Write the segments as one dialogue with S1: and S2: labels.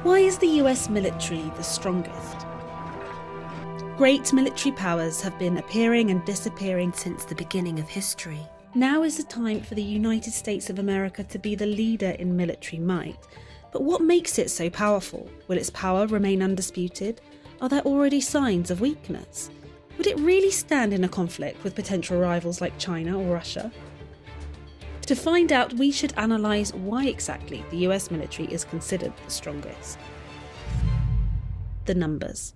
S1: Why is the US military the strongest? Great military powers have been appearing and disappearing since the beginning of history. Now is the time for the United States of America to be the leader in military might. But what makes it so powerful? Will its power remain undisputed? Are there already signs of weakness? Would it really stand in a conflict with potential rivals like China or Russia? To find out, we should analyse why exactly the US military is considered the strongest. The numbers.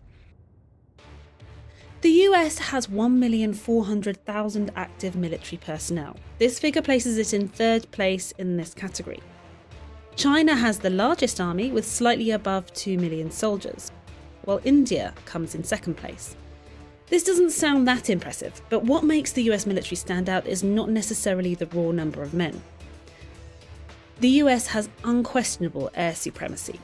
S1: The US has 1,400,000 active military personnel. This figure places it in third place in this category. China has the largest army with slightly above 2 million soldiers, while India comes in second place. This doesn't sound that impressive, but what makes the US military stand out is not necessarily the raw number of men. The US has unquestionable air supremacy.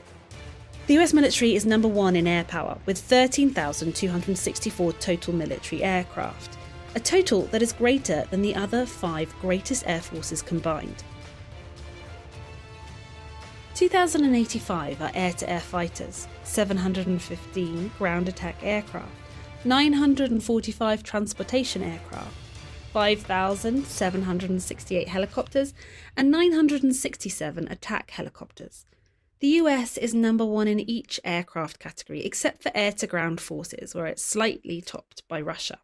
S1: The US military is number one in air power, with 13,264 total military aircraft, a total that is greater than the other 5 greatest air forces combined. 2,085 are air-to-air fighters, 715 ground attack aircraft, 945 transportation aircraft, 5,768 helicopters, and 967 attack helicopters. The US is number one in each aircraft category except for air-to-ground forces, where it's slightly topped by Russia.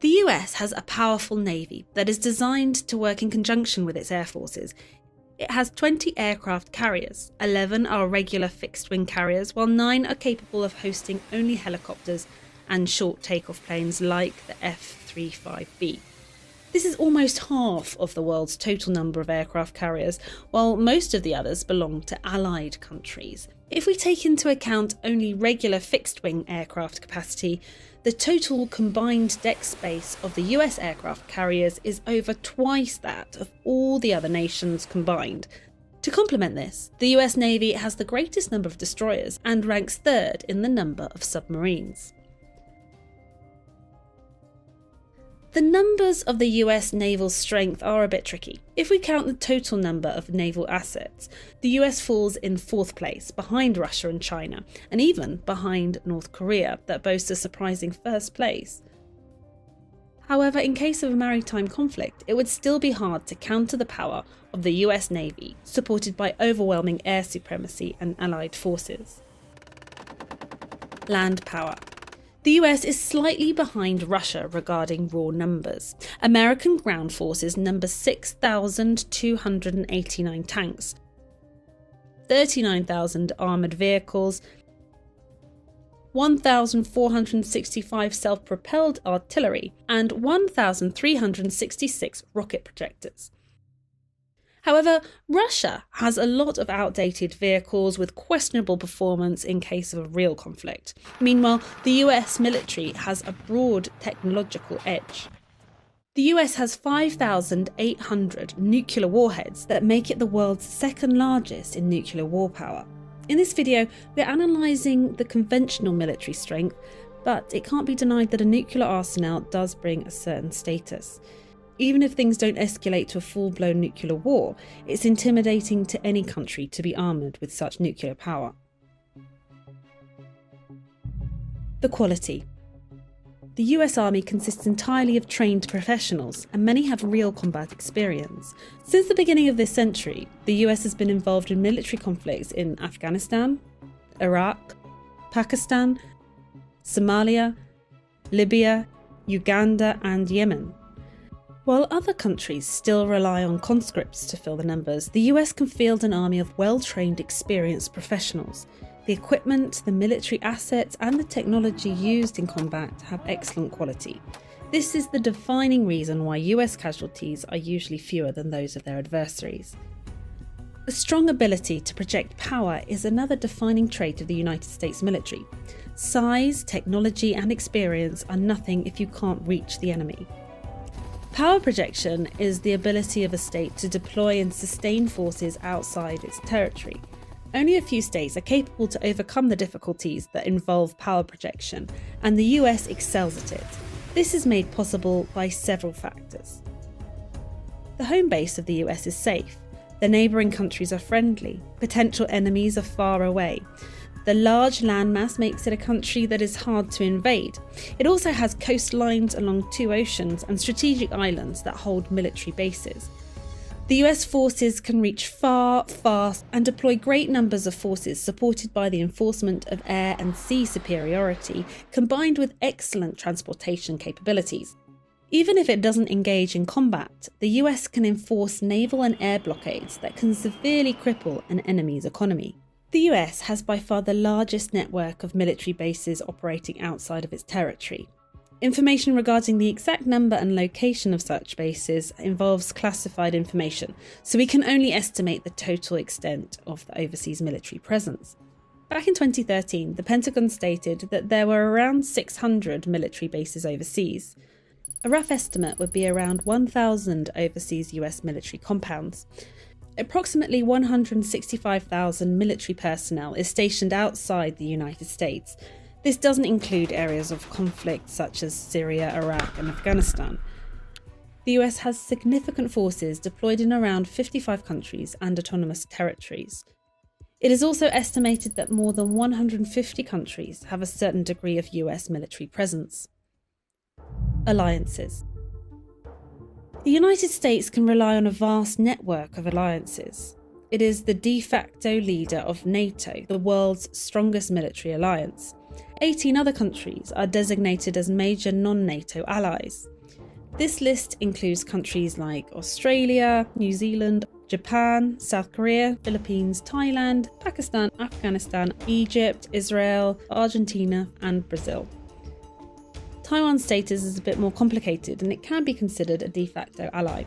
S1: The US has a powerful navy that is designed to work in conjunction with its air forces. It has 20 aircraft carriers, 11 are regular fixed-wing carriers, while 9 are capable of hosting only helicopters and short takeoff planes like the F-35B. This is almost half of the world's total number of aircraft carriers, while most of the others belong to allied countries. If we take into account only regular fixed-wing aircraft capacity, the total combined deck space of the US aircraft carriers is over twice that of all the other nations combined. To complement this, the US Navy has the greatest number of destroyers and ranks third in the number of submarines. The numbers of the US naval strength are a bit tricky. If we count the total number of naval assets, the US falls in fourth place, behind Russia and China, and even behind North Korea, that boasts a surprising first place. However, in case of a maritime conflict, it would still be hard to counter the power of the US Navy, supported by overwhelming air supremacy and allied forces. Land power. The US is slightly behind Russia regarding raw numbers. American ground forces number 6,289 tanks, 39,000 armoured vehicles, 1,465 self-propelled artillery, and 1,366 rocket projectors. However, Russia has a lot of outdated vehicles with questionable performance in case of a real conflict. Meanwhile, the US military has a broad technological edge. The US has 5,800 nuclear warheads that make it the world's second largest in nuclear war power. In this video, we're analysing the conventional military strength, but it can't be denied that a nuclear arsenal does bring a certain status. Even if things don't escalate to a full-blown nuclear war, it's intimidating to any country to be armoured with such nuclear power. The quality. The US Army consists entirely of trained professionals, and many have real combat experience. Since the beginning of this century, the US has been involved in military conflicts in Afghanistan, Iraq, Pakistan, Somalia, Libya, Uganda, and Yemen. While other countries still rely on conscripts to fill the numbers, the US can field an army of well-trained, experienced professionals. The equipment, the military assets, and the technology used in combat have excellent quality. This is the defining reason why US casualties are usually fewer than those of their adversaries. A strong ability to project power is another defining trait of the United States military. Size, technology, and experience are nothing if you can't reach the enemy. Power projection is the ability of a state to deploy and sustain forces outside its territory. Only a few states are capable to overcome the difficulties that involve power projection, and the US excels at it. This is made possible by several factors. The home base of the US is safe. The neighbouring countries are friendly. Potential enemies are far away. The large landmass makes it a country that is hard to invade. It also has coastlines along 2 oceans and strategic islands that hold military bases. The US forces can reach far, fast, and deploy great numbers of forces supported by the enforcement of air and sea superiority, combined with excellent transportation capabilities. Even if it doesn't engage in combat, the US can enforce naval and air blockades that can severely cripple an enemy's economy. The US has by far the largest network of military bases operating outside of its territory. Information regarding the exact number and location of such bases involves classified information, so we can only estimate the total extent of the overseas military presence. Back in 2013, the Pentagon stated that there were around 600 military bases overseas. A rough estimate would be around 1,000 overseas US military compounds. Approximately 165,000 military personnel is stationed outside the United States. This doesn't include areas of conflict such as Syria, Iraq and Afghanistan. The US has significant forces deployed in around 55 countries and autonomous territories. It is also estimated that more than 150 countries have a certain degree of US military presence. Alliances. The United States can rely on a vast network of alliances. It is the de facto leader of NATO, the world's strongest military alliance. 18 other countries are designated as major non-NATO allies. This list includes countries like Australia, New Zealand, Japan, South Korea, Philippines, Thailand, Pakistan, Afghanistan, Egypt, Israel, Argentina, and Brazil. Taiwan's status is a bit more complicated and it can be considered a de facto ally.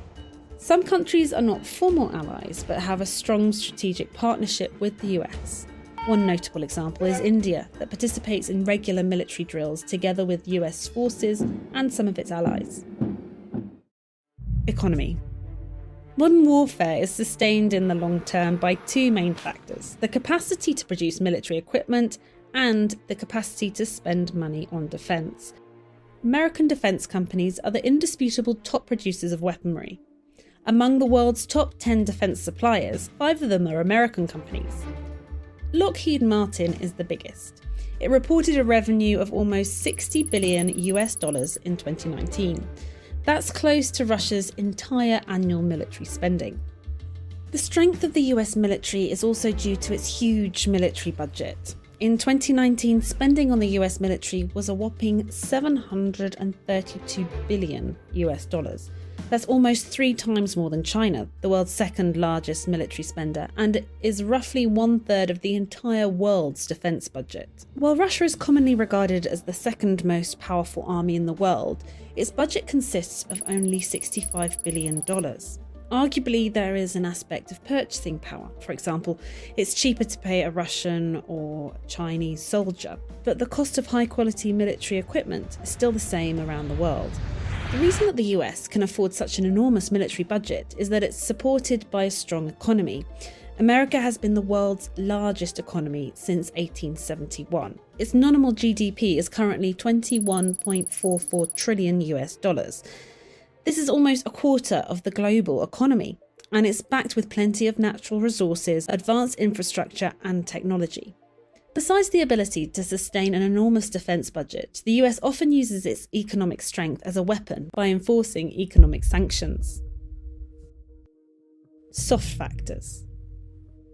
S1: Some countries are not formal allies but have a strong strategic partnership with the US. One notable example is India, that participates in regular military drills together with US forces and some of its allies. Economy. Modern warfare is sustained in the long term by 2 main factors: the capacity to produce military equipment and the capacity to spend money on defence. American defence companies are the indisputable top producers of weaponry. Among the world's top 10 defence suppliers, 5 of them are American companies. Lockheed Martin is the biggest. It reported a revenue of almost $60 billion in 2019. That's close to Russia's entire annual military spending. The strength of the US military is also due to its huge military budget. In 2019, spending on the US military was a whopping $732 billion. That's almost 3 times more than China, the world's second largest military spender, and is roughly 1/3 of the entire world's defence budget. While Russia is commonly regarded as the second most powerful army in the world, its budget consists of only $65 billion. Arguably, there is an aspect of purchasing power. For example, it's cheaper to pay a Russian or Chinese soldier, but the cost of high-quality military equipment is still the same around the world. The reason that the US can afford such an enormous military budget is that it's supported by a strong economy. America has been the world's largest economy since 1871. Its nominal GDP is currently $21.44 trillion. This is almost a quarter of the global economy, and it's backed with plenty of natural resources, advanced infrastructure, and technology. Besides the ability to sustain an enormous defence budget, the US often uses its economic strength as a weapon by enforcing economic sanctions. Soft factors.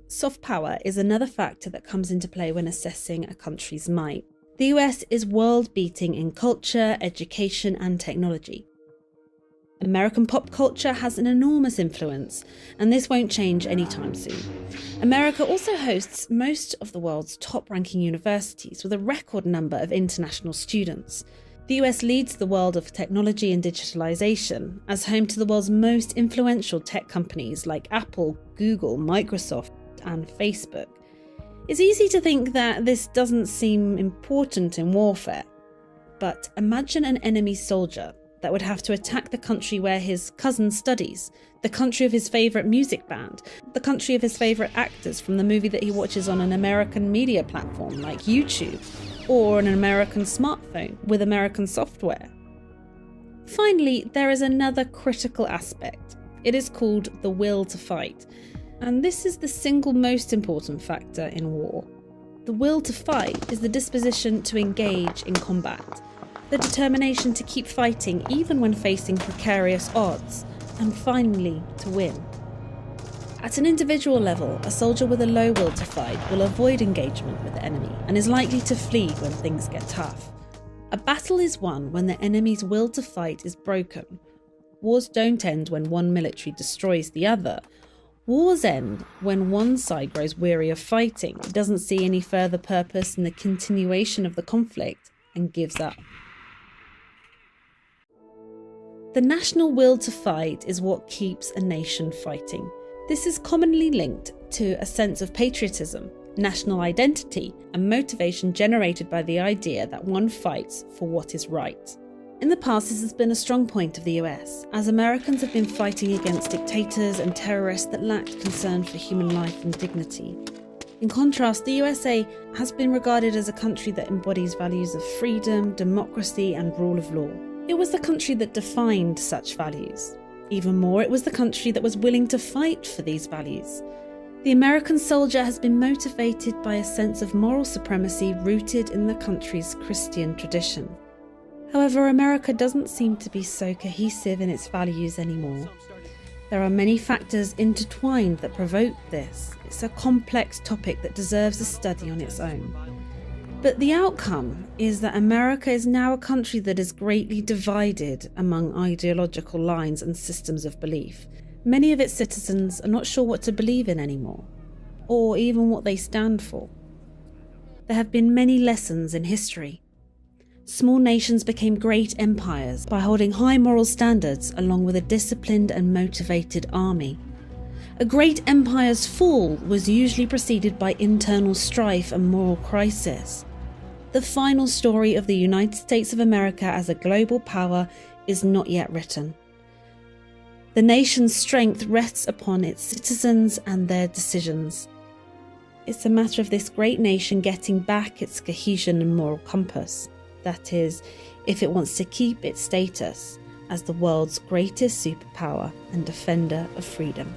S1: Soft power is another factor that comes into play when assessing a country's might. The US is world-beating in culture, education, and technology. American pop culture has an enormous influence, and this won't change anytime soon. America also hosts most of the world's top-ranking universities with a record number of international students. The US leads the world of technology and digitalization as home to the world's most influential tech companies like Apple, Google, Microsoft, and Facebook. It's easy to think that this doesn't seem important in warfare, but imagine an enemy soldier that would have to attack the country where his cousin studies, the country of his favourite music band, the country of his favourite actors from the movie that he watches on an American media platform like YouTube, or an American smartphone with American software. Finally, there is another critical aspect. It is called the will to fight. And this is the single most important factor in war. The will to fight is the disposition to engage in combat, the determination to keep fighting even when facing precarious odds, and finally to win. At an individual level, a soldier with a low will to fight will avoid engagement with the enemy and is likely to flee when things get tough. A battle is won when the enemy's will to fight is broken. Wars don't end when one military destroys the other. Wars end when one side grows weary of fighting, doesn't see any further purpose in the continuation of the conflict, and gives up. The national will to fight is what keeps a nation fighting. This is commonly linked to a sense of patriotism, national identity, and motivation generated by the idea that one fights for what is right. In the past, this has been a strong point of the US, as Americans have been fighting against dictators and terrorists that lacked concern for human life and dignity. In contrast, the USA has been regarded as a country that embodies values of freedom, democracy, and rule of law. It was the country that defined such values. Even more, it was the country that was willing to fight for these values. The American soldier has been motivated by a sense of moral supremacy rooted in the country's Christian tradition. However, America doesn't seem to be so cohesive in its values anymore. There are many factors intertwined that provoke this. It's a complex topic that deserves a study on its own. But the outcome is that America is now a country that is greatly divided among ideological lines and systems of belief. Many of its citizens are not sure what to believe in anymore, or even what they stand for. There have been many lessons in history. Small nations became great empires by holding high moral standards along with a disciplined and motivated army. A great empire's fall was usually preceded by internal strife and moral crisis. The final story of the United States of America as a global power is not yet written. The nation's strength rests upon its citizens and their decisions. It's a matter of this great nation getting back its cohesion and moral compass. That is, if it wants to keep its status as the world's greatest superpower and defender of freedom.